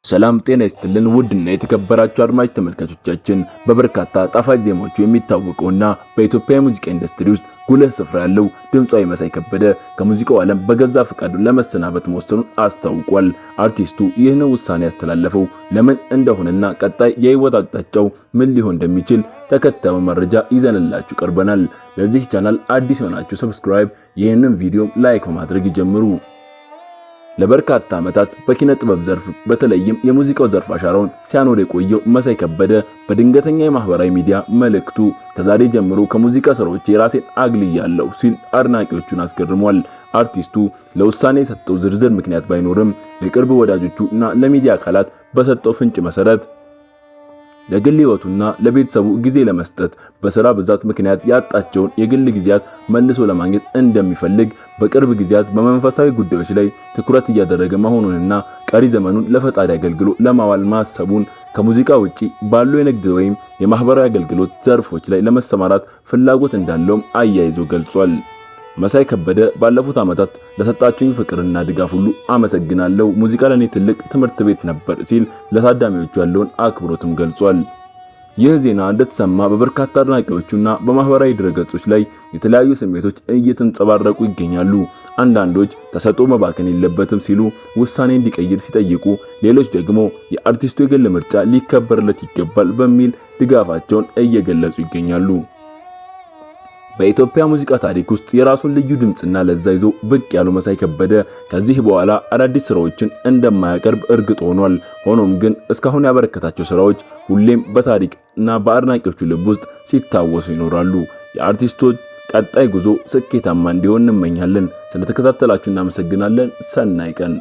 ሰላም ጤና ይስጥልን ውድና የተከበራችሁ አድማጭ ተመልካቾቻችን በበርካታ ጣፋጭ ዜማዎቹ የሚታወቀውና በኢትዮጵያ ሙዚቃ ኢንዱስትሪ ውስጥ ጉልህ ስፍራ ያለው ድምጻዊ መሳይ ከበደ ከሙዚቃው ዓለም በገዛ ፈቃዱ ለመሰናበት መወሰኑን አስታውቋል። አርቲስቱ ይህን ውሳኔ ያስተላለፈው ለምን እንደሆነና ቀጣይ የህይወት አቅጣጫው ምን ሊሆን እንደሚችል ተከታዩ መረጃ ይዘንላችሁ ቀርበናል። ለዚህ ቻናል አዲስ ሆናችሁ ሰብስክራይብ፣ ይህንን ቪዲዮ ላይክ በማድረግ ይጀምሩ። ለበርካታ ዓመታት በኪነ ጥበብ ዘርፍ በተለይም የሙዚቃው ዘርፍ አሻራውን ሲያኖር የቆየው መሳይ ከበደ በድንገተኛ የማህበራዊ ሚዲያ መልእክቱ ከዛሬ ጀምሮ ከሙዚቃ ስራዎች የራሴን አግልያለሁ ሲል አድናቂዎቹን አስገርሟል። አርቲስቱ ለውሳኔ የሰጠው ዝርዝር ምክንያት ባይኖርም ለቅርብ ወዳጆቹ እና ለሚዲያ አካላት በሰጠው ፍንጭ መሰረት ለግል ህይወቱና ለቤተሰቡ ጊዜ ለመስጠት በሥራ ብዛት ምክንያት ያጣቸውን የግል ጊዜያት መልሶ ለማግኘት እንደሚፈልግ በቅርብ ጊዜያት በመንፈሳዊ ጉዳዮች ላይ ትኩረት እያደረገ መሆኑንና ቀሪ ዘመኑን ለፈጣሪ አገልግሎት ለማዋል ማሰቡን ከሙዚቃ ውጪ ባሉ የንግድ ወይም የማህበራዊ አገልግሎት ዘርፎች ላይ ለመሰማራት ፍላጎት እንዳለውም አያይዞ ገልጿል። መሳይ ከበደ ባለፉት ዓመታት ለሰጣችሁኝ ፍቅርና ድጋፍ ሁሉ አመሰግናለሁ። ሙዚቃ ለኔ ትልቅ ትምህርት ቤት ነበር ሲል ለታዳሚዎቹ ያለውን አክብሮትም ገልጿል። ይህ ዜና እንደተሰማ በበርካታ አድናቂዎቹና በማህበራዊ ድረገጾች ላይ የተለያዩ ስሜቶች እየተንጸባረቁ ይገኛሉ። አንዳንዶች ተሰጥኦ መባከን የለበትም ሲሉ ውሳኔ እንዲቀይር ሲጠይቁ፣ ሌሎች ደግሞ የአርቲስቱ የግል ምርጫ ሊከበርለት ይገባል በሚል ድጋፋቸውን እየገለጹ ይገኛሉ። በኢትዮጵያ ሙዚቃ ታሪክ ውስጥ የራሱን ልዩ ድምጽና ለዛ ይዞ ብቅ ያለው መሳይ ከበደ ከዚህ በኋላ አዳዲስ ስራዎችን እንደማያቀርብ እርግጥ ሆኗል። ሆኖም ግን እስካሁን ያበረከታቸው ስራዎች ሁሌም በታሪክና በአድናቂዎቹ ልብ ውስጥ ሲታወሱ ይኖራሉ። የአርቲስቶች ቀጣይ ጉዞ ስኬታማ እንዲሆን እንመኛለን። ስለተከታተላችሁ እናመሰግናለን። ሰናይ ቀን